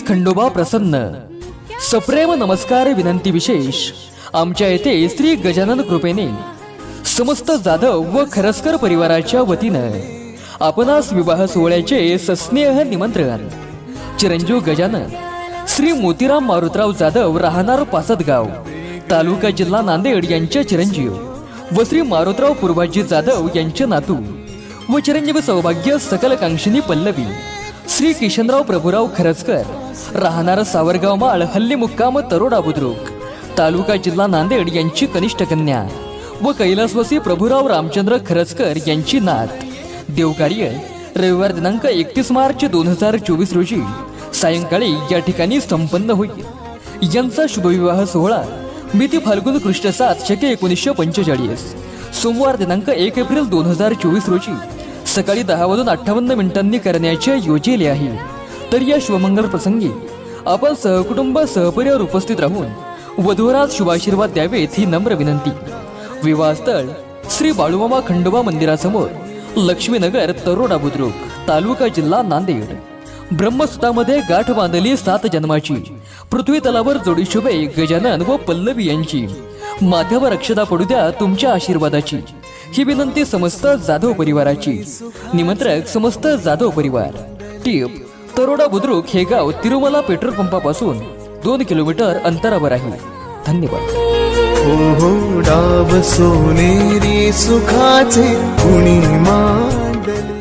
खंडोबा प्रसन्न सप्रेम नमस्कार विनंती विशेष आमच्या येथे श्री गजानन कृपेने समस्त जाधव व खरसकर परिवाराच्या वतीनं आपणास विवाह सोहळ्याचे सस्नेह निमंत्रण। चिरंजीव गजानन श्री मोतीराम मारुतराव जाधव राहणार पासदगाव तालुका जिल्हा नांदेड यांच्या चिरंजीव व श्री मारुतराव पूर्वाजी जाधव यांचे नातू व चिरंजीव सौभाग्य सकल कांक्षिणी पल्लवी श्री किशनराव प्रभुराव खरसकर राहणार सावरगाव माळ हल्ली मुक्काम तरोडा बुद्रुक तालुका जिल्हा नांदेड यांची कनिष्ठ कन्या व कैलासवासी प्रभुराव रामचंद्र खरसकर यांची नात देवकार्य रविवार दिनांक 31 मार्च 2024 रोजी सायंकाळी या ठिकाणी संपन्न होईल। यांचा शुभविवाह सोहळा मिती फाल्गुन कृष्ण 7 शके 1945 सोमवार दिनांक 1 एप्रिल 2024 रोजी सकाळी 10:58 करण्याचे योजले आहे। तर या शुभमंगल प्रसंगी आपण सहकुटुंब सहपरिवार उपस्थित राहून वधूवरास शुभाशीर्वाद द्यावेत ही नम्र विनंती। विवाह स्थळ श्री बाळूमामा खंडोबा मंदिरासमोर लक्ष्मीनगर तरोडा बुद्रुक तालुका जिल्हा नांदेड। ब्रह्मसुतामध्ये गाठ बांधली 7 जन्माची पृथ्वी तलावर जोडी शुभे गजानन व पल्लवी यांची माथ्यावर अक्षता पडू द्या तुमच्या आशीर्वादाची ही विनंती समस्त जाधव परिवाराची। निमंत्रक समस्त जाधव परिवार। टीप तरोडा बुद्रुक हे गाव तिरुमला पेट्रोल पंपापासून 2 किलोमीटर अंतरावर आहे। धन्यवाद। हो डाव सोनेरी सुखाचे कुणी मांडले।